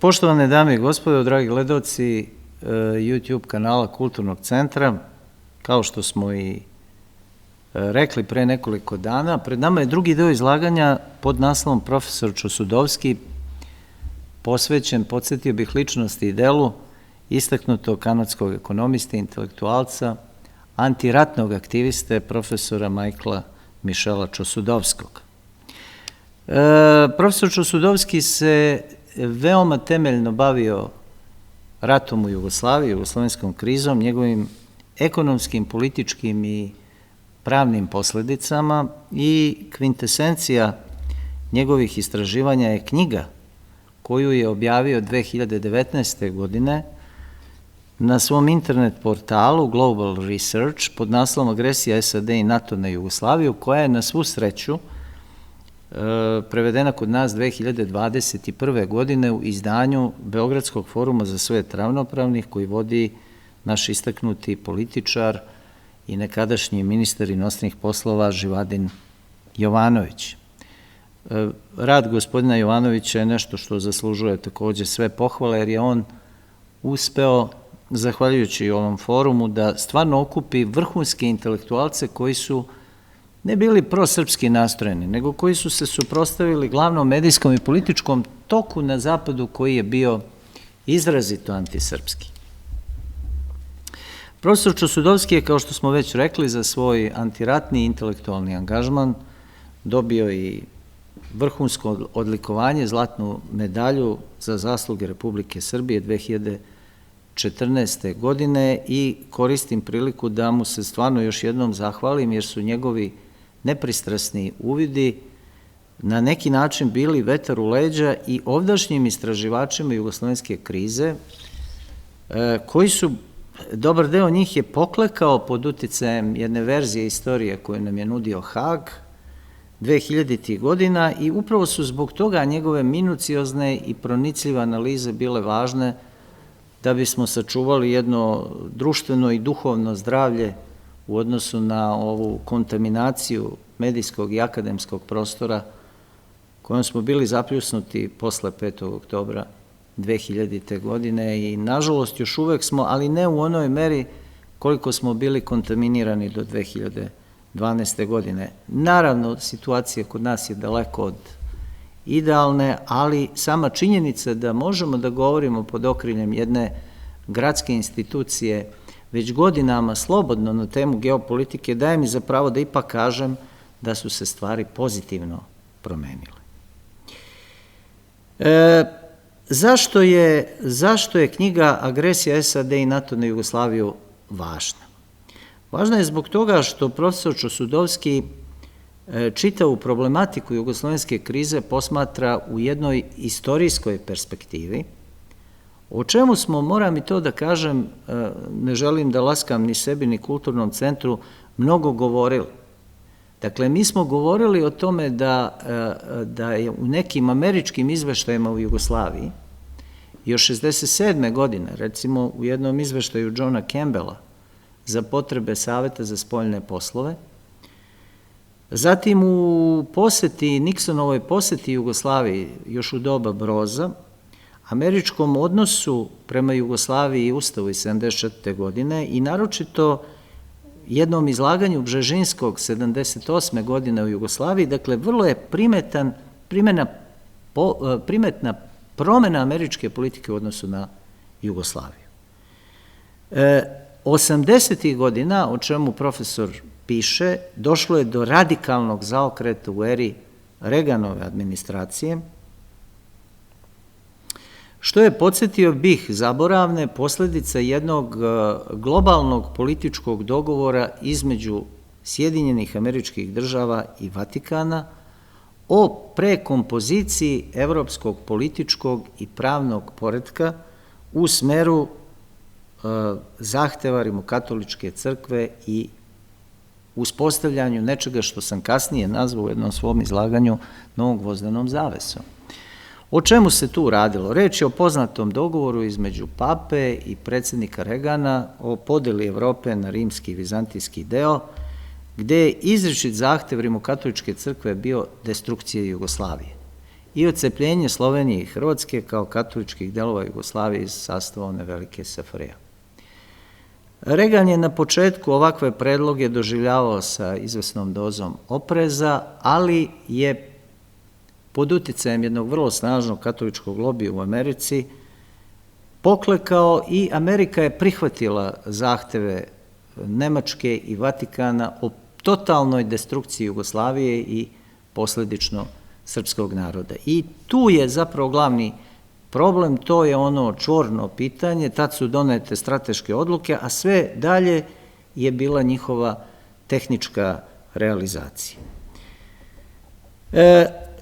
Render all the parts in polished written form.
Poštovane dame i gospodo, dragi gledaoci YouTube kanala Kulturnog centra, kao što smo i rekli pre nekoliko dana, pred nama je drugi deo izlaganja pod naslovom Profesor Čosudovski, posvećen, podsjetio bih, ličnosti i delu istaknutog kanadskog ekonomiste, intelektualca, antiratnog aktiviste, profesora Michaela Michela Čosudovskog. Profesor Čosudovski se veoma temeljno bavio ratom u Jugoslaviji, jugoslovenskom krizom, njegovim ekonomskim, političkim i pravnim posledicama i kvintesencija njegovih istraživanja je knjiga koju je objavio 2019. godine na svom internet portalu Global Research pod naslovom Agresija SAD i NATO na Jugoslaviju, koja je na svu sreću prevedena kod nas 2021. godine u izdanju Beogradskog foruma za svet ravnopravnih, koji vodi naš istaknuti političar i nekadašnji ministar inostranih poslova Živadin Jovanović. Rad gospodina Jovanovića je nešto što zaslužuje takođe sve pohvale, jer je on uspeo, zahvaljujući ovom forumu, da stvarno okupi vrhunske intelektualce koji su ne bili prosrpski nastrojeni, nego koji su se suprotstavili glavnom medijskom i političkom toku na zapadu koji je bio izrazito antisrpski. Profesor Čosudovski je, kao što smo već rekli, za svoj antiratni intelektualni angažman dobio i vrhunsko odlikovanje, zlatnu medalju za zasluge Republike Srbije 2014. godine i koristim priliku da mu se stvarno još jednom zahvalim, jer su njegovi nepristrasni uvidi na neki način bili vetar u leđa i ovdašnjim istraživačima jugoslovenske krize, koji su, dobar deo njih je poklekao pod uticajem jedne verzije istorije koju nam je nudio Haag 2000. godina i upravo su zbog toga njegove minuciozne i pronicljive analize bile važne da bismo sačuvali jedno društveno i duhovno zdravlje u odnosu na ovu kontaminaciju medijskog i akademskog prostora kojom smo bili zapljusnuti posle 5. oktobra 2000. godine i nažalost još uvek smo, ali ne u onoj meri koliko smo bili kontaminirani do 2012. godine. Naravno, situacija kod nas je daleko od idealne, ali sama činjenica da možemo da govorimo pod okriljem jedne gradske institucije već godinama slobodno na temu geopolitike daje mi za pravo da ipak kažem da su se stvari pozitivno promenile. Zašto je knjiga Agresija SAD i NATO na Jugoslaviju važna? Važna je zbog toga što profesor Čosudovski čitavu problematiku jugoslovenske krize posmatra u jednoj istorijskoj perspektivi, o čemu smo, moram i to da kažem, ne želim da laskam ni sebi ni Kulturnom centru, mnogo govorili. Dakle, mi smo govorili o tome da je u nekim američkim izveštajima u Jugoslaviji još 67. godine, recimo u jednom izveštaju Johna Campbella za potrebe Saveta za spoljne poslove, zatim u poseti, Nixonovoj poseti Jugoslaviji još u doba Broza, američkom odnosu prema Jugoslaviji i Ustavu iz 74. godine i naročito jednom izlaganju Bžežinskog 78. godine u Jugoslaviji, dakle, vrlo je primetna promena američke politike u odnosu na Jugoslaviju. 80. godina, o čemu profesor piše, došlo je do radikalnog zaokreta u eri Reaganove administracije, što je, podsjetio bih, zaboravne posledica jednog globalnog političkog dogovora između Sjedinjenih Američkih Država i Vatikana o prekompoziciji evropskog političkog i pravnog poretka u smeru zahteva Rimokatoličke crkve i uspostavljanju nečega što sam kasnije nazvao u jednom svom izlaganju Novom gvozdenom zavesom. O čemu se tu radilo? Reč je o poznatom dogovoru između pape i predsednika Reagana o podeli Evrope na rimski i vizantijski deo, gde je izričit zahtev Rimokatoličke crkve bio destrukcija Jugoslavije. i odcepljenje Slovenije i Hrvatske kao katoličkih delova Jugoslavije iz sastava one velike SFRJ. Reagan je na početku ovakve predloge doživljavao sa izvesnom dozom opreza, ali je pod uticajem jednog vrlo snažnog katoličkog lobija u Americi poklekao i Amerika je prihvatila zahteve Nemačke i Vatikana o totalnoj destrukciji Jugoslavije i posledično srpskog naroda. I tu je zapravo glavni problem, to je ono čvorno pitanje, tad su donete strateške odluke, a sve dalje je bila njihova tehnička realizacija.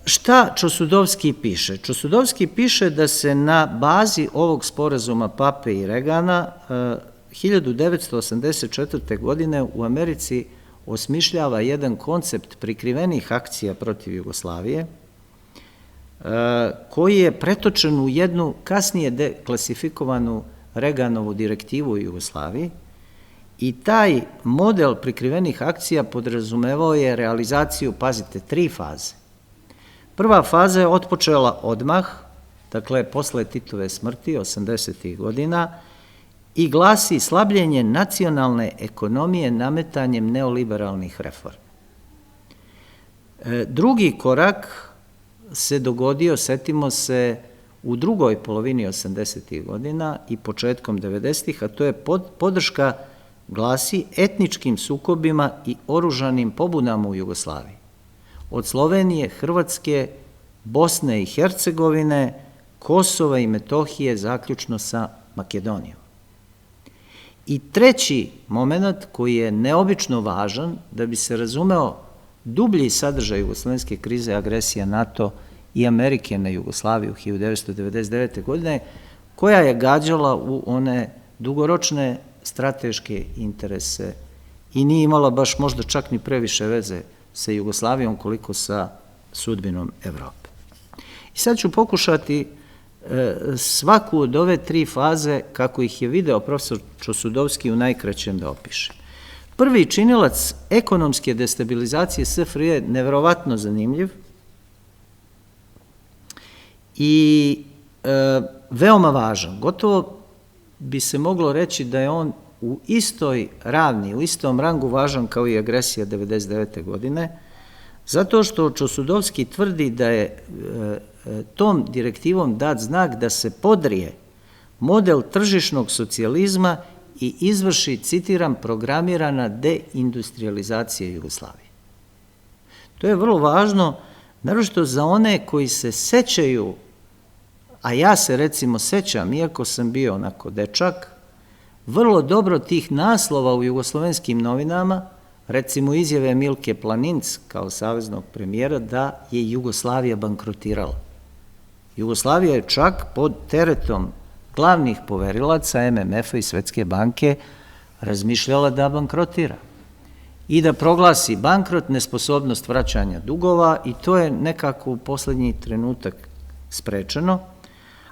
Šta Čosudovski piše? Čosudovski piše da se na bazi ovog sporazuma Pape i Reagana 1984. godine u Americi osmišljava jedan koncept prikrivenih akcija protiv Jugoslavije, koji je pretočen u jednu kasnije deklasifikovanu Reaganovu direktivu u Jugoslaviji i taj model prikrivenih akcija podrazumevao je realizaciju, pazite, 3 faze. Prva faza je otpočela odmah, dakle, posle Titove smrti, 80. godina, i glasi slabljenje nacionalne ekonomije nametanjem neoliberalnih reformi. Drugi korak se dogodio, setimo se, u drugoj polovini 80. godina i početkom 90. a to je podrška, glasi, etničkim sukobima i oružanim pobunama u Jugoslaviji. Od Slovenije, Hrvatske, Bosne i Hercegovine, Kosova i Metohije, zaključno sa Makedonijom. I treći moment koji je neobično važan da bi se razumeo dublji sadržaj jugoslovenske krize, agresija NATO i Amerike na Jugoslaviju 1999. godine, koja je gađala u one dugoročne strateške interese i nije imala baš možda čak ni previše veze sa Jugoslavijom koliko sa sudbinom Evrope. I sad ću pokušati svaku od ove 3 faze, kako ih je video profesor Čosudovski, u najkraćem da opiše. Prvi činilac ekonomske destabilizacije SFRJ je neverovatno zanimljiv i veoma važan. Gotovo bi se moglo reći da je on u istoj ravni, u istom rangu važan kao i agresija 1999. godine, zato što Čosudovski tvrdi da je tom direktivom dat znak da se podrije model tržišnog socijalizma i izvrši, citiram, programirana deindustrializacija Jugoslavije. To je vrlo važno, naročito za one koji se sećaju, a ja se recimo sećam, iako sam bio onako dečak, vrlo dobro tih naslova u jugoslovenskim novinama, recimo izjave Milke Planinc kao saveznog premijera da je Jugoslavija bankrotirala. Jugoslavija je čak pod teretom glavnih poverilaca MMF-a i Svetske banke razmišljala da bankrotira i da proglasi bankrot, nesposobnost vraćanja dugova, i to je nekako u poslednji trenutak sprečeno,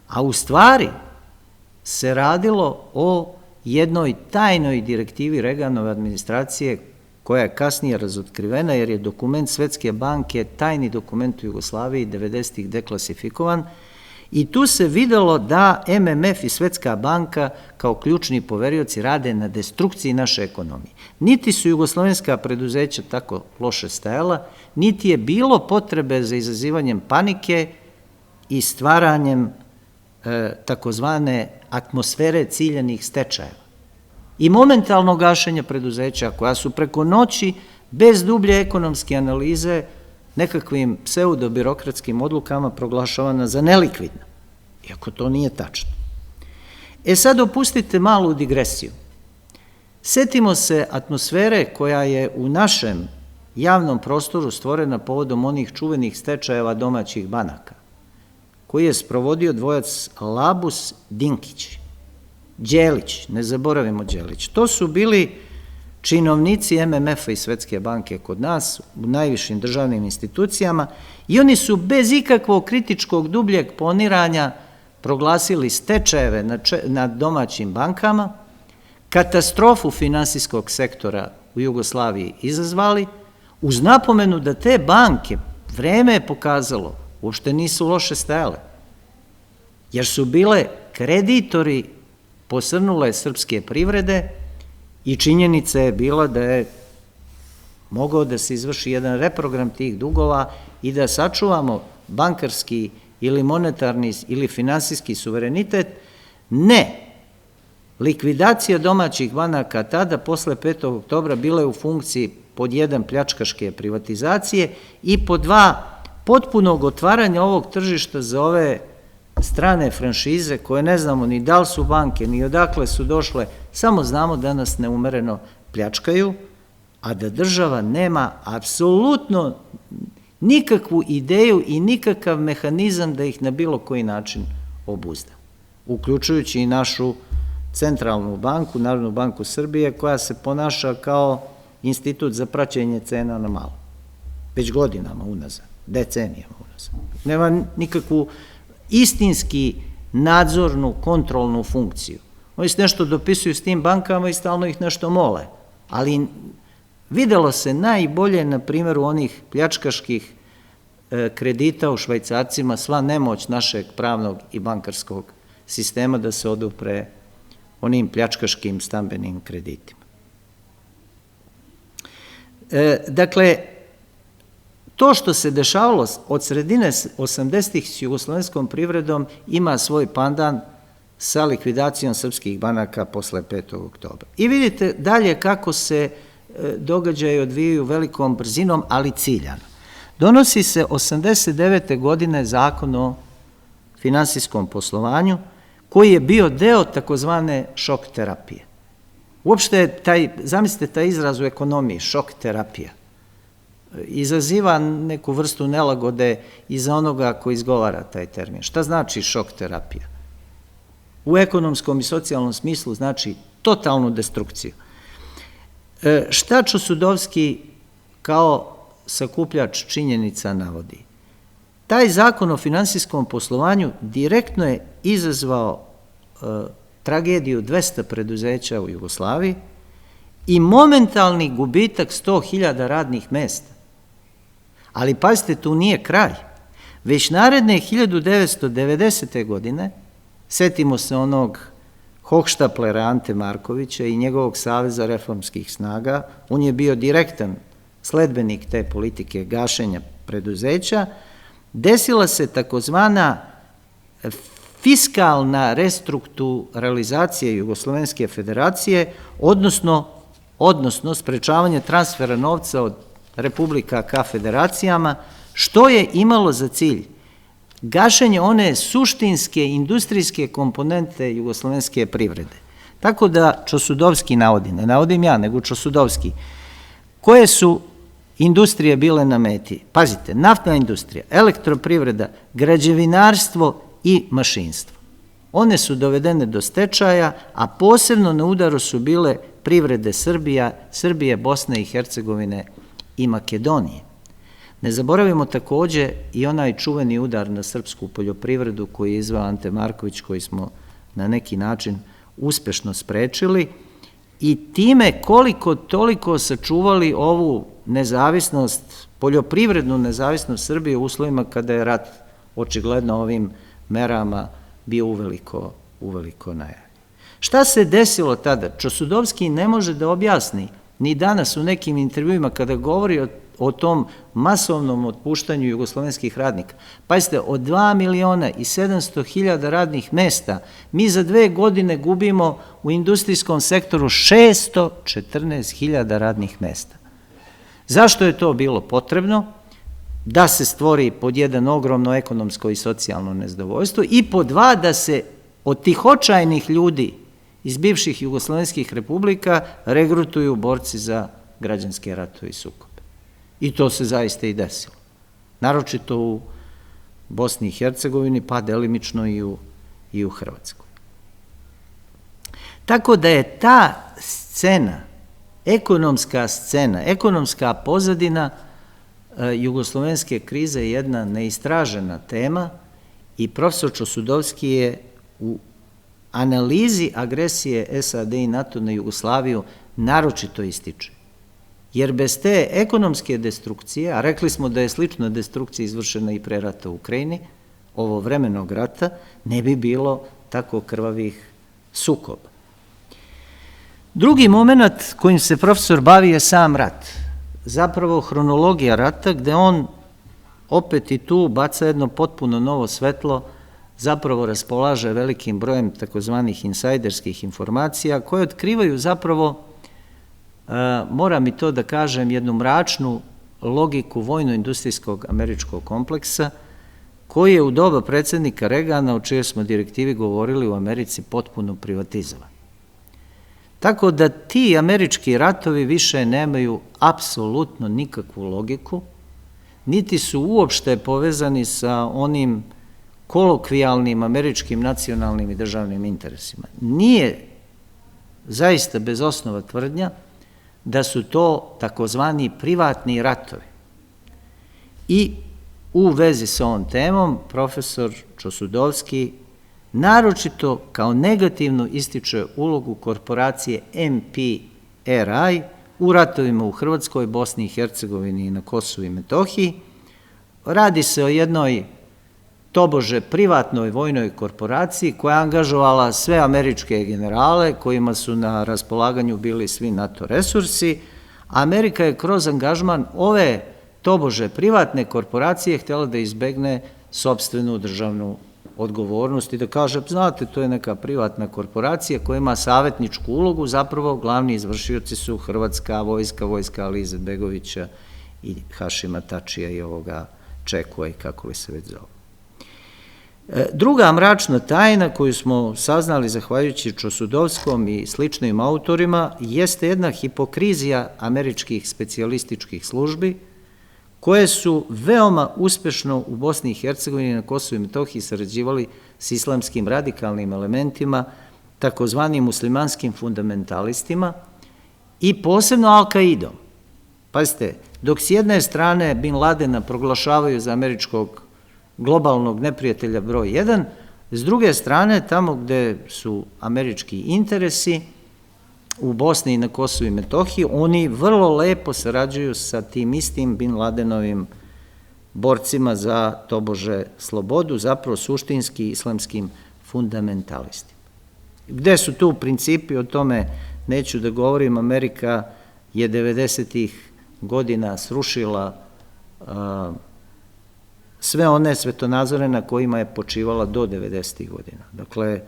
a u stvari se radilo o jednoj tajnoj direktivi Reaganove administracije koja je kasnije razotkrivena jer je dokument Svetske banke, tajni dokument u Jugoslaviji 90-ih deklasifikovan, i tu se videlo da MMF i Svetska banka kao ključni poverioci rade na destrukciji naše ekonomije. Niti su jugoslovenska preduzeća tako loše stajala, niti je bilo potrebe za izazivanjem panike i stvaranjem takozvane atmosfere ciljanih stečajeva i momentalno gašenje preduzeća koja su preko noći, bez dublje ekonomske analize, nekakvim pseudobirokratskim odlukama proglašavana za nelikvidna, iako to nije tačno. Sad opustite malu digresiju. Setimo se atmosfere koja je u našem javnom prostoru stvorena povodom onih čuvenih stečajeva domaćih banaka, koji je sprovodio dvojac Labus Dinkić, Đelić, ne zaboravimo Đelić. To su bili činovnici MMF-a i Svetske banke kod nas, u najvišim državnim institucijama, i oni su bez ikakvog kritičkog dubljeg planiranja proglasili stečajeve nad domaćim bankama, katastrofu finansijskog sektora u Jugoslaviji izazvali, uz napomenu da te banke, vreme je pokazalo, uopšte nisu loše stajale, jer su bile kreditori posrnule srpske privrede i činjenica je bila da je mogao da se izvrši jedan reprogram tih dugova i da sačuvamo bankarski ili monetarni ili finansijski suverenitet. Ne, likvidacija domaćih banaka tada, posle 5. oktobra, bila je u funkciji pod 1 pljačkaške privatizacije i pod 2 potpunog otvaranja ovog tržišta za ove strane franšize koje ne znamo ni da li su banke, ni odakle su došle, samo znamo da nas neumereno pljačkaju, a da država nema apsolutno nikakvu ideju i nikakav mehanizam da ih na bilo koji način obuzda, uključujući i našu centralnu banku, Narodnu banku Srbije, koja se ponaša kao institut za praćenje cena na malo, već godinama unazad, decenijama unazad. Nema nikakvu istinski nadzornu, kontrolnu funkciju. Oni se nešto dopisuju s tim bankama i stalno ih nešto mole, ali videlo se najbolje na primjeru onih pljačkaških kredita u švajcarcima, sva nemoć našeg pravnog i bankarskog sistema da se odupre onim pljačkaškim stambenim kreditima. Dakle, to što se dešavalo od sredine 80-ih s jugoslovenskom privredom ima svoj pandan sa likvidacijom srpskih banaka posle 5. oktobra. I vidite dalje kako se događaji odvijaju velikom brzinom, ali ciljano. Donosi se 89. godine Zakon o finansijskom poslovanju, koji je bio deo takozvane šok terapije. Uopšte, zamislite taj izraz u ekonomiji, šok terapija, izaziva neku vrstu nelagode i za onoga ko izgovara taj termin. Šta znači šok terapija? U ekonomskom i socijalnom smislu znači totalnu destrukciju. Šta Čosudovski kao sakupljač činjenica navodi? Taj zakon o finansijskom poslovanju direktno je izazvao tragediju 200 preduzeća u Jugoslaviji i momentalni gubitak 100.000 radnih mesta. Ali pazite, tu nije kraj. Već naredne 1990. godine, setimo se onog Hohštaplera Ante Markovića i njegovog Saveza reformskih snaga, on je bio direktan sledbenik te politike gašenja preduzeća, desila se takozvana fiskalna restrukturalizacija Jugoslovenske federacije, odnosno sprečavanje transfera novca od republika ka federacijama, što je imalo za cilj gašenje one suštinske industrijske komponente jugoslovenske privrede. Tako da Čosudovski navodi, ne navodim ja, nego Čosudovski, koje su industrije bile na meti. Pazite, naftna industrija, elektroprivreda, građevinarstvo i mašinstvo. One su dovedene do stečaja, a posebno na udaru su bile privrede Srbije, Bosne i Hercegovine i Makedonije. Ne zaboravimo takođe i onaj čuveni udar na srpsku poljoprivredu koji je izveo Ante Marković, koji smo na neki način uspešno sprečili i time koliko toliko sačuvali ovu nezavisnost, poljoprivrednu nezavisnost Srbije u uslovima kada je rat očigledno ovim merama bio uveliko najavljen. Šta se desilo tada? Čosudovski ne može da objasni ni danas u nekim intervjuima kada govori o tom masovnom otpuštanju jugoslovenskih radnika. Pazite, od 2.700.000 radnih mesta mi za 2 godine gubimo u industrijskom sektoru 614.000 radnih mesta. Zašto je to bilo potrebno? Da se stvori pod 1 ogromno ekonomsko i socijalno nezadovoljstvo i pod 2 da se od tih očajnih ljudi iz bivših jugoslovenskih republika regrutuju borci za građanske ratove i sukobe. I to se zaista i desilo. Naročito u Bosni i Hercegovini, pa delimično i u Hrvatskoj. Tako da je ta scena, ekonomska pozadina jugoslovenske krize jedna neistražena tema i profesor Čosudovski je u analizi agresije SAD i NATO na Jugoslaviju naročito ističe. jer bez te ekonomske destrukcije, a rekli smo da je slična destrukcija izvršena i pre rata u Ukrajini, ovo vremenog rata, ne bi bilo tako krvavih sukoba. Drugi moment kojim se profesor bavi je sam rat, zapravo hronologija rata, gde on opet i tu baca jedno potpuno novo svetlo, zapravo raspolaže velikim brojem takozvanih insajderskih informacija koje otkrivaju zapravo, moram i to da kažem, jednu mračnu logiku vojno-industrijskog američkog kompleksa koji je u doba predsjednika Regana, o čijoj smo direktivi govorili, u Americi potpuno privatizovan. Tako da ti američki ratovi više nemaju apsolutno nikakvu logiku, niti su uopšte povezani sa onim kolokvijalnim američkim nacionalnim i državnim interesima. Nije zaista bez osnova tvrdnja da su to takozvani privatni ratovi. I u vezi sa ovom temom profesor Čosudovski naročito kao negativno ističe ulogu korporacije MPRI u ratovima u Hrvatskoj, Bosni i Hercegovini i na Kosovu i Metohiji. Radi se o jednoj tobože privatnoj vojnoj korporaciji koja je angažovala sve američke generale kojima su na raspolaganju bili svi NATO resursi. Amerika je kroz angažman ove tobože privatne korporacije htjela da izbegne sopstvenu državnu odgovornost i da kaže, znate, to je neka privatna korporacija koja ima savjetničku ulogu, zapravo glavni izvršioci su hrvatska vojska, vojska Ali Izetbegovića i Hašima Tačija i ovoga Čekua i kako li se već zove. Druga mračna tajna koju smo saznali zahvaljujući Čosudovskom i sličnim autorima jeste jedna hipokrizija američkih specijalističkih službi koje su veoma uspešno u Bosni i Hercegovini i na Kosovu i Metohiji sarađivali s islamskim radikalnim elementima, takozvanim muslimanskim fundamentalistima i posebno Al-Kaidom. Pazite, dok s jedne strane Bin Ladena proglašavaju za američkog globalnog neprijatelja broj 1, s druge strane, tamo gde su američki interesi, u Bosni i na Kosovu i Metohiji, oni vrlo lepo sarađuju sa tim istim Bin Ladenovim borcima za tobože slobodu, zapravo suštinski islamskim fundamentalistima. Gde su tu principi, o tome neću da govorim, Amerika je 90-ih godina srušila sve one svetonazore na kojima je počivala do 90-ih godina. Dakle,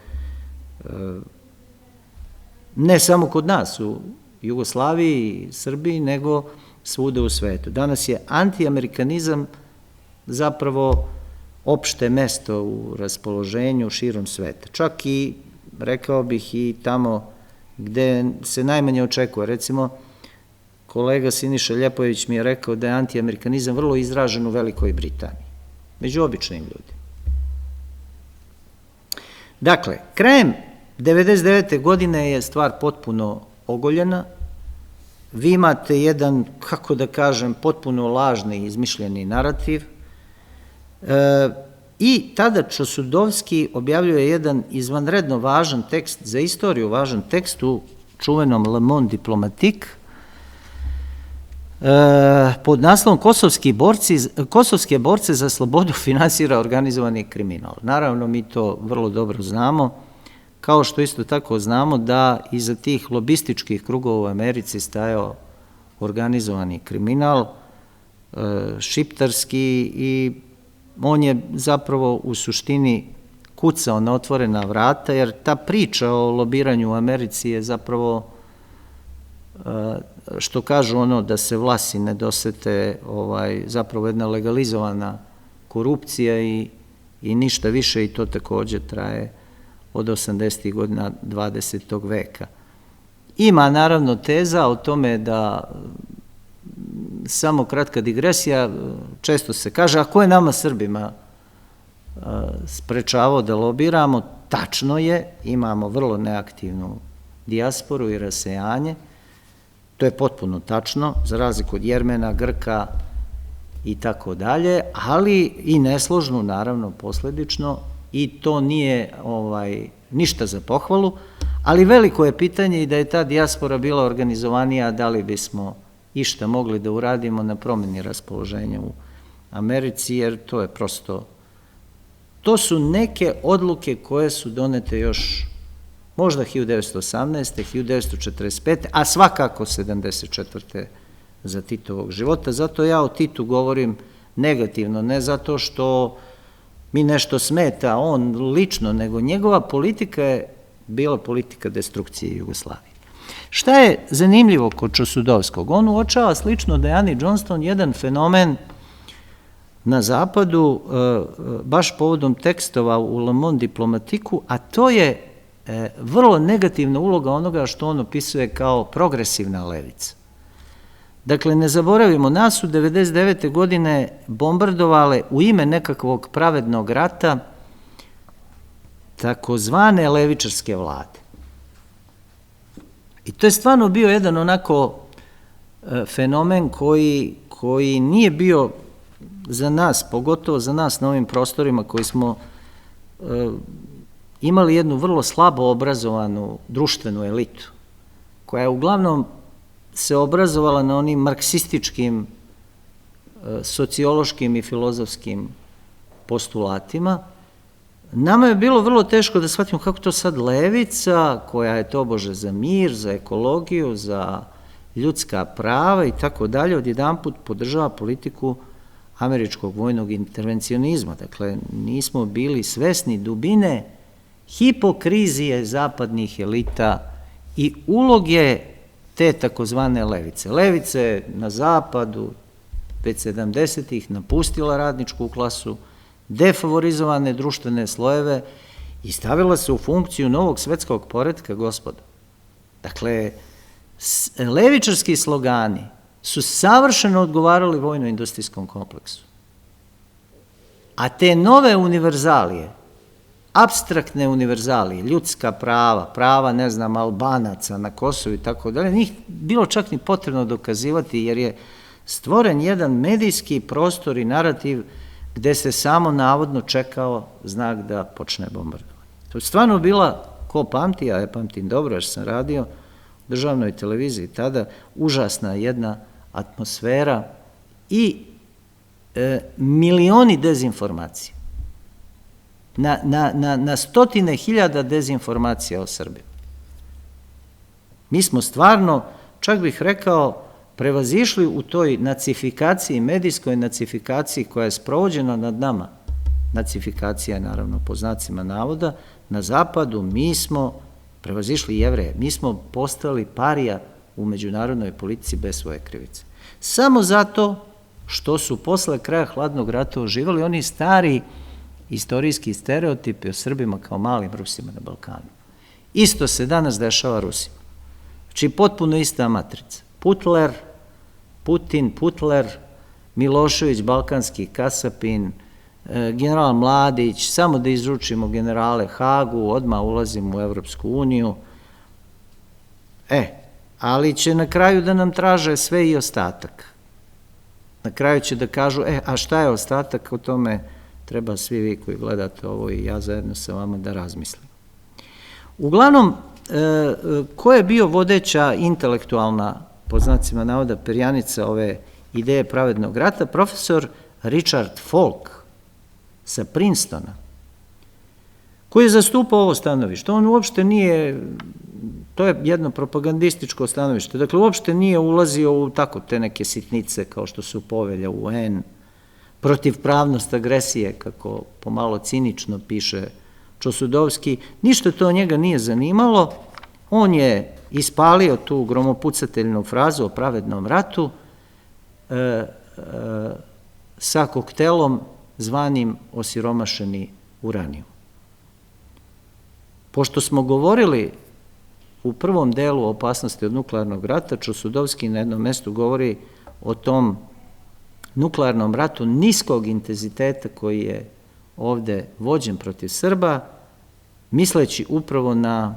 ne samo kod nas u Jugoslaviji i Srbiji, nego svuda u svetu. Danas je antiamerikanizam zapravo opšte mesto u raspoloženju širom sveta. Čak i, rekao bih, i tamo gde se najmanje očekuje. Recimo, kolega Siniša Ljepojević mi je rekao da je antiamerikanizam vrlo izražen u Velikoj Britaniji, među običnim ljudima. Dakle, krajem 1999. godine je stvar potpuno ogoljena. Vi imate jedan, kako da kažem, potpuno lažni i izmišljeni narativ i tada Čosudovski objavljuje jedan izvanredno važan tekst za istoriju, važan tekst u čuvenom Le Monde Diplomatique pod naslovom Kosovske borce za slobodu finansira organizovani kriminal. Naravno, mi to vrlo dobro znamo, kao što isto tako znamo da iza tih lobističkih krugova u Americi stajao organizovani kriminal, šiptarski, i on je zapravo u suštini kucao na otvorena vrata, jer ta priča o lobiranju u Americi je zapravo, što kažu ono da se vlasi ne dosete, zapravo jedna legalizovana korupcija i ništa više, i to takođe traje od 80. godina 20. veka. Ima naravno teza o tome da, samo kratka digresija, često se kaže, a ko je nama Srbima sprečavao da lobiramo? Tačno je, imamo vrlo neaktivnu dijasporu i rasejanje, to je potpuno tačno, za razliku od Jermena, Grka i tako dalje, ali i nesložnu, naravno, posledično, i to nije ništa za pohvalu, ali veliko je pitanje i da je ta dijaspora bila organizovanija, da li bismo išta mogli da uradimo na promeni raspoloženja u Americi, jer to je prosto, to su neke odluke koje su donete još možda 1918. 1945. a svakako 1974. za Titovog života. Zato ja o Titu govorim negativno, ne zato što mi nešto smeta on lično, nego njegova politika je bila politika destrukcije Jugoslavije. Šta je zanimljivo kod Čosudovskog? On uočava slično da je Annie Johnston jedan fenomen na zapadu, baš povodom tekstova u Le Monde Diplomatiku, a to je vrlo negativna uloga onoga što on opisuje kao progresivna levica. Dakle, ne zaboravimo, nas su 1999. godine bombardovale u ime nekakvog pravednog rata takozvane levičarske vlade. I to je stvarno bio jedan onako fenomen koji nije bio za nas, pogotovo za nas na ovim prostorima koji smo imali jednu vrlo slabo obrazovanu društvenu elitu, koja je uglavnom se obrazovala na onim marksističkim, sociološkim i filozofskim postulatima. Nama je bilo vrlo teško da shvatimo kako to sad levica, koja je tobože za mir, za ekologiju, za ljudska prava i tako dalje, odjedanput podržava politiku američkog vojnog intervencionizma. Dakle, nismo bili svesni dubine hipokrizije zapadnih elita i uloge te takozvane levice. Levice na zapadu već 70-ih napustila radničku klasu, defavorizovane društvene slojeve i stavila se u funkciju novog svetskog poretka, gospodo. Dakle, levičarski slogani su savršeno odgovarali vojno-industrijskom kompleksu. A te nove univerzalije, apstraktne univerzalije, ljudska prava, prava, ne znam, Albanaca na Kosovu i tako dalje, njih bilo čak ni potrebno dokazivati, jer je stvoren jedan medijski prostor i narativ gde se samo navodno čekao znak da počne bombardovanje. To je stvarno bila, ko pamti, a ja pamtim dobro jer sam radio u državnoj televiziji tada, užasna jedna atmosfera i milioni dezinformacija. Na stotine hiljada dezinformacija o Srbiji. Mi smo stvarno, čak bih rekao, prevazišli u toj nacifikaciji, medijskoj nacifikaciji koja je sprovođena nad nama. Nacifikacija je naravno po znacima navoda. Na zapadu mi smo prevazišli Jevreje. Mi smo postali parija u međunarodnoj politici bez svoje krivice. Samo zato što su posle kraja hladnog rata uživali oni stari istorijski stereotipi o Srbima kao malim Rusima na Balkanu. Isto se danas dešava Rusima. Znači, potpuno ista matrica. Putler, Putin, Putler, Milošević, balkanski kasapin, general Mladić, samo da izručimo generale Hagu, odmah ulazimo u Evropsku uniju. Ali će na kraju da nam traže sve i ostatak. Na kraju će da kažu, a šta je ostatak, o tome treba svi vi koji gledate ovo i ja zajedno sa vama da razmislim. Uglavnom, ko je bio vodeća intelektualna, po znacima navoda, perjanica ove ideje pravednog rata? Profesor Richard Falk sa Princetona, koji je zastupao ovo stanovište. On uopšte nije, to je jedno propagandističko stanovište, dakle uopšte nije ulazio u tako te neke sitnice kao što su povelja UN, protivpravnost agresije, kako pomalo cinično piše Čosudovski, ništa to njega nije zanimalo. On je ispalio tu gromopucateljnu frazu o pravednom ratu sa koktelom zvanim osiromašeni uranijum. Pošto smo govorili u prvom delu o opasnosti od nuklearnog rata, Čosudovski na jednom mestu govori o tom nuklearnom ratu niskog intenziteta koji je ovde vođen protiv Srba, misleći upravo na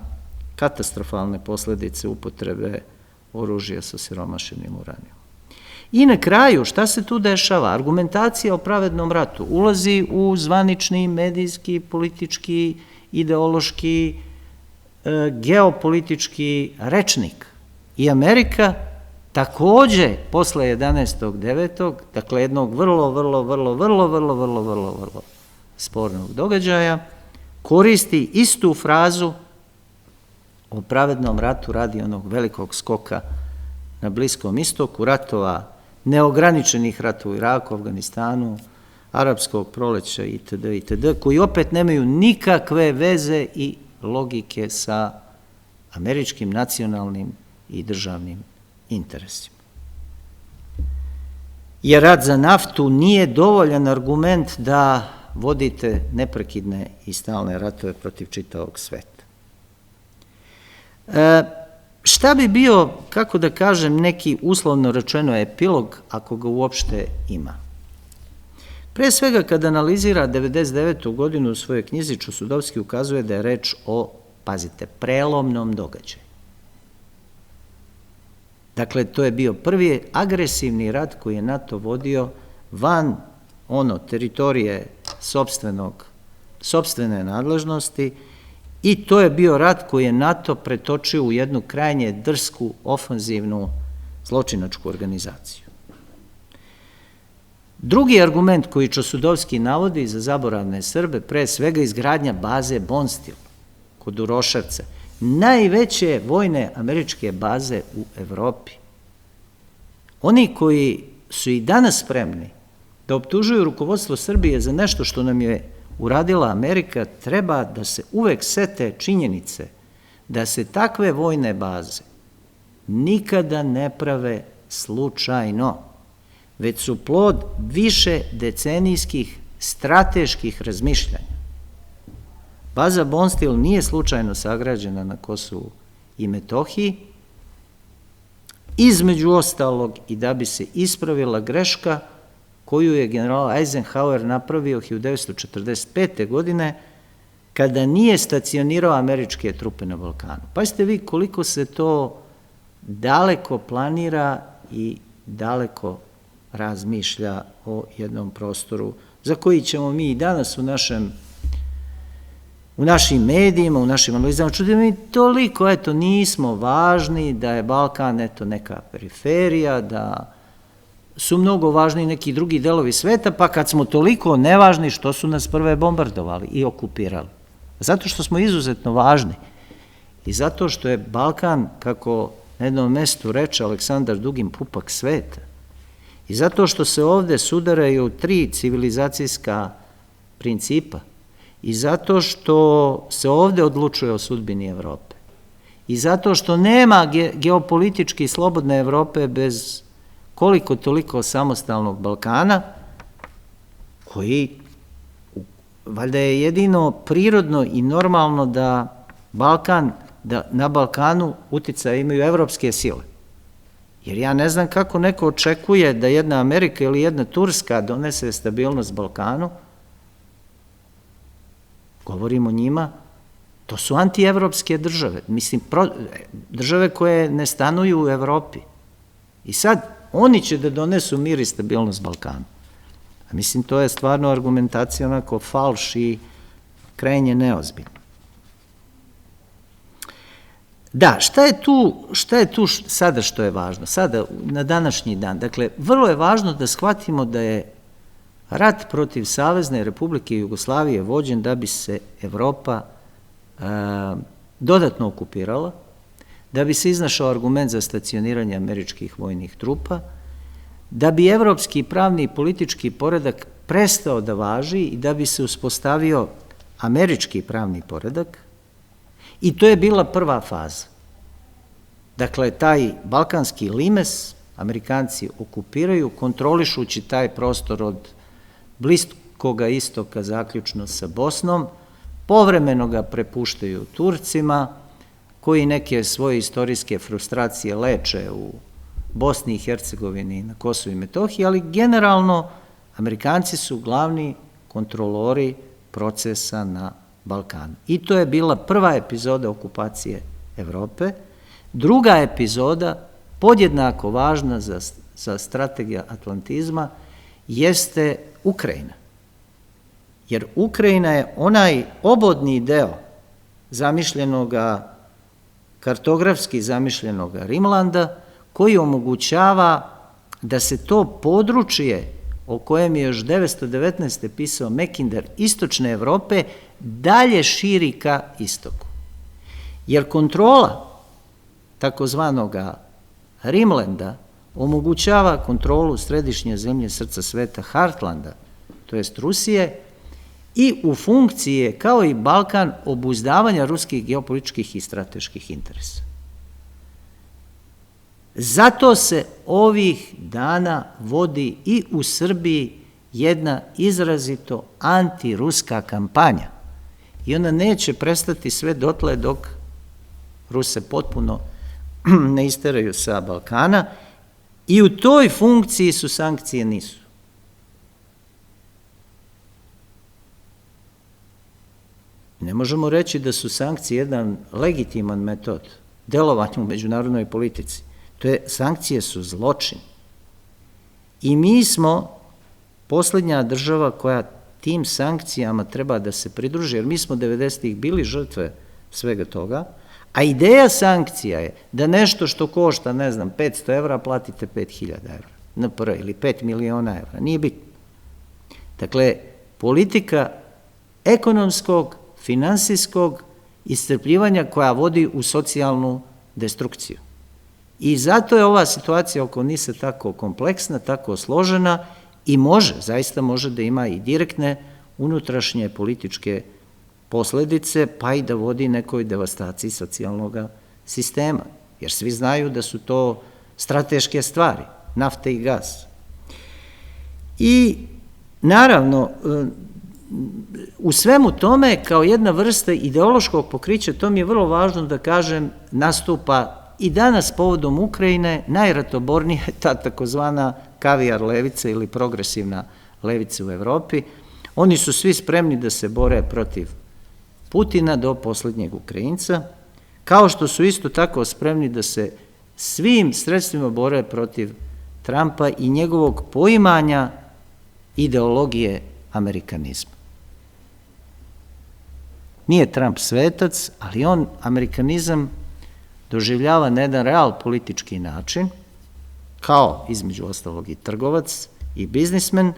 katastrofalne posledice upotrebe oružja sa osiromašenim uranijom. I na kraju, šta se tu dešava? Argumentacija o pravednom ratu ulazi u zvanični, medijski, politički, ideološki, geopolitički rečnik. I Amerika takođe posle 11.9., dakle jednog vrlo spornog događaja, koristi istu frazu o pravednom ratu radi onog velikog skoka na Bliskom istoku, ratova, neograničenih ratova u Iraku, Afganistanu, arapskog proleća itd., koji opet nemaju nikakve veze i logike sa američkim nacionalnim i državnim interesima. Jer rat za naftu nije dovoljan argument da vodite neprekidne i stalne ratove protiv čitavog sveta. Šta bi bio, kako da kažem, neki uslovno rečeno epilog, ako ga uopšte ima? Pre svega, kada analizira 99. godinu u svojoj knjizi, Čosudovski ukazuje da je reč o, pazite, prelomnom događaju. Dakle, to je bio prvi agresivni rat koji je NATO vodio van teritorije sopstvene nadležnosti i to je bio rat koji je NATO pretočio u jednu krajnje drsku, ofanzivnu, zločinačku organizaciju. Drugi argument koji Čosudovski navodi za zaboravne Srbe, pre svega izgradnja baze Bonstil kod Uroševca, najveće vojne američke baze u Evropi. Oni koji su i danas spremni da optužuju rukovodstvo Srbije za nešto što nam je uradila Amerika, treba da se uvek sete činjenice da se takve vojne baze nikada ne prave slučajno, već su plod više decenijskih strateških razmišljanja. Baza Bonstil nije slučajno sagrađena na Kosovu i Metohiji, između ostalog i da bi se ispravila greška koju je general Eisenhower napravio 1945. godine kada nije stacionirao američke trupe na Balkanu. Pazite vi koliko se to daleko planira i daleko razmišlja o jednom prostoru za koji ćemo mi i danas u našim medijima, u našim analizama čuti da mi toliko, nismo važni, da je Balkan, neka periferija, da su mnogo važni neki drugi delovi sveta, pa kad smo toliko nevažni, što su nas prve bombardovali i okupirali? Zato što smo izuzetno važni i zato što je Balkan, kako na jednom mestu reče Aleksandar Dugin, pupak sveta. I zato što se ovde sudaraju 3 civilizacijska principa. I zato što se ovde odlučuje o sudbini Evrope. I zato što nema geopolitički slobodne Evrope bez koliko toliko samostalnog Balkana, koji valjda je jedino prirodno i normalno da na Balkanu uticaj imaju evropske sile. Jer ja ne znam kako neko očekuje da jedna Amerika ili jedna Turska donese stabilnost Balkanu. Govorimo o njima, to su antievropske države, mislim, države koje ne stanuju u Evropi. I sad, oni će da donesu mir i stabilnost Balkanu. A mislim, to je stvarno argumentacija onako falš i krajnje neozbiljno. Da, šta je tu sada što je važno? Sada, na današnji dan. Dakle, vrlo je važno da shvatimo da je rat protiv Savezne Republike Jugoslavije vođen da bi se Evropa dodatno okupirala, da bi se iznašao argument za stacioniranje američkih vojnih trupa, da bi evropski pravni i politički poredak prestao da važi i da bi se uspostavio američki pravni poredak, i to je bila prva faza. Dakle, taj balkanski limes Amerikanci okupiraju, kontrolišući taj prostor od Bliskoga istoka zaključno sa Bosnom, povremeno ga prepuštaju Turcima, koji neke svoje istorijske frustracije leče u Bosni i Hercegovini i na Kosovu i Metohiji, ali generalno Amerikanci su glavni kontrolori procesa na Balkanu. I to je bila prva epizoda okupacije Evrope. Druga epizoda, podjednako važna za strategiju atlantizma, jeste Ukrajina. Jer Ukrajina je onaj obodni deo kartografski zamišljenoga Rimlanda, koji omogućava da se to područje o kojem je još 1919. pisao Mackinder, istočne Evrope, dalje širi ka istoku. Jer kontrola takozvanoga Rimlanda omogućava kontrolu središnje zemlje srca sveta Heartlanda, to jest Rusije, i u funkciji je, kao i Balkan, obuzdavanja ruskih geopolitičkih i strateških interesa. Zato se ovih dana vodi i u Srbiji jedna izrazito antiruska kampanja i ona neće prestati sve dotle dok Ruse potpuno ne isteraju sa Balkana i u toj funkciji su sankcije nisu. Ne možemo reći da su sankcije jedan legitiman metod delovanja u međunarodnoj politici. Sankcije su zločin. I mi smo poslednja država koja tim sankcijama treba da se pridruži, jer mi smo 90-ih bili žrtve svega toga, a ideja sankcija je da nešto što košta, 500 evra, platite 5000 evra na NPR ili 5 miliona evra, nije bitno. Dakle, politika ekonomskog, finansijskog iscrpljivanja koja vodi u socijalnu destrukciju. I zato je ova situacija oko NIS-a tako kompleksna, tako složena i zaista može da ima i direktne unutrašnje političke posledice, pa i da vodi nekoj devastaciji socijalnog sistema, jer svi znaju da su to strateške stvari, nafta i gas. I naravno, u svemu tome, kao jedna vrsta ideološkog pokrića, to mi je vrlo važno da kažem, nastupa i danas povodom Ukrajine najratobornija je ta takozvana kavijar levica ili progresivna levica u Evropi. Oni su svi spremni da se bore protiv Putina do poslednjeg Ukrajinca, kao što su isto tako spremni da se svim sredstvima bore protiv Trumpa i njegovog poimanja ideologije amerikanizma. Nije Trump svetac, ali on amerikanizam doživljava na jedan real politički način, kao između ostalog i trgovac i biznismen,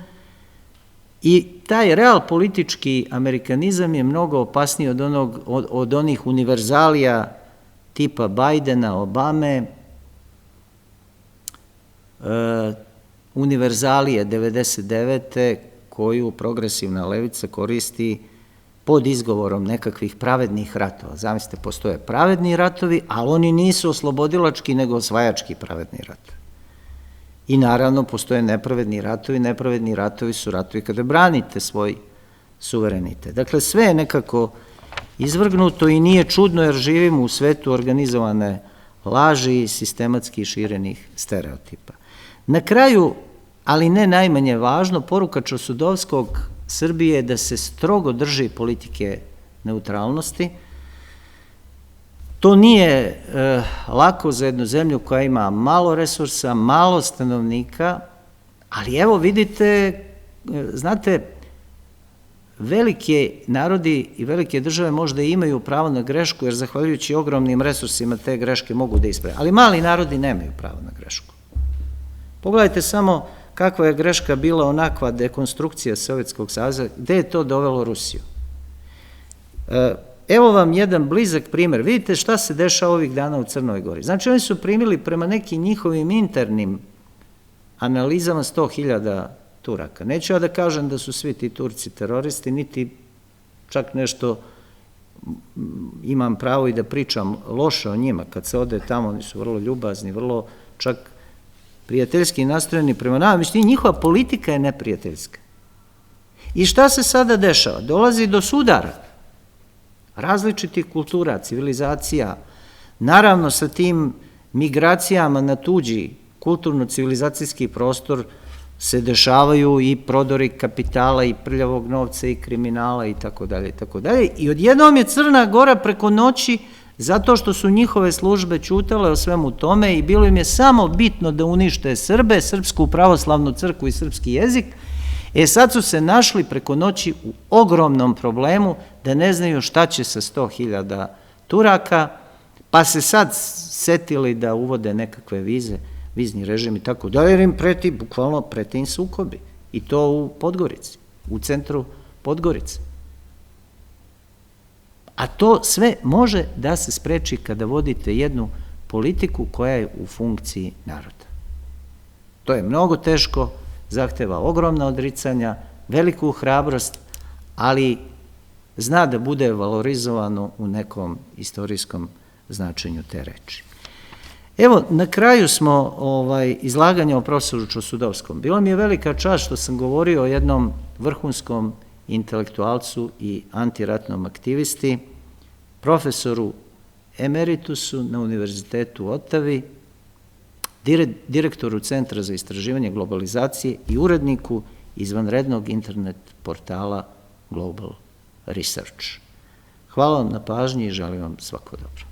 i taj real politički amerikanizam je mnogo opasniji od onih univerzalija tipa Bajdena, Obame, univerzalije 99. koju progresivna levica koristi pod izgovorom nekakvih pravednih ratova. Zamislite, postoje pravedni ratovi, ali oni nisu oslobodilački, nego osvajački pravedni ratovi. I naravno, postoje nepravedni ratovi. Nepravedni ratovi su ratovi kada branite svoj suverenitet. Dakle, sve je nekako izvrgnuto i nije čudno jer živimo u svetu organizovane laži i sistematski širenih stereotipa. Na kraju, ali ne najmanje važno, poruka Čosudovskog Srbije je da se strogo drži politike neutralnosti. To nije lako za jednu zemlju koja ima malo resursa, malo stanovnika, ali evo vidite, znate, velike narodi i velike države možda imaju pravo na grešku, jer zahvaljujući ogromnim resursima te greške mogu da isprave, ali mali narodi nemaju pravo na grešku. Pogledajte samo kakva je greška bila onakva dekonstrukcija Sovjetskog saveza, gde je to dovelo Rusiju. Evo vam jedan blizak primer. Vidite šta se dešava ovih dana u Crnoj Gori. Znači, oni su primili prema nekim njihovim internim analizama 100.000 Turaka. Neću ja da kažem da su svi ti Turci teroristi, niti čak nešto imam pravo i da pričam loše o njima. Kad se ode tamo, oni su vrlo ljubazni, vrlo čak prijateljski nastrojeni prema nama. Mislim, njihova politika je neprijateljska. I šta se sada dešava? Dolazi do sudara različitih kultura, civilizacija, naravno sa tim migracijama na tuđi kulturno-civilizacijski prostor se dešavaju i prodori kapitala i prljavog novca i kriminala i tako dalje i tako dalje. I odjednom je Crna Gora preko noći, zato što su njihove službe ćutale o svemu tome i bilo im je samo bitno da unište Srbe, Srpsku pravoslavnu crkvu i srpski jezik, sad su se našli preko noći u ogromnom problemu da ne znaju šta će sa 100.000 Turaka, pa se sad setili da uvode nekakve vize, vizni režim i tako da, jer im preti, bukvalno preti im sukobi. I to u Podgorici, u centru Podgorice. A to sve može da se spreči kada vodite jednu politiku koja je u funkciji naroda. To je mnogo teško, zahteva ogromna odricanja, veliku hrabrost, ali zna da bude valorizovano u nekom istorijskom značenju te reči. Evo, na kraju smo izlaganja o profesoru Čosudovskom. Bila mi je velika čast što sam govorio o jednom vrhunskom intelektualcu i antiratnom aktivisti, profesoru emeritusu na Univerzitetu u Otavi, direktoru Centra za istraživanje globalizacije i uredniku izvanrednog internet portala Global Research. Hvala vam na pažnji i želim vam svako dobro.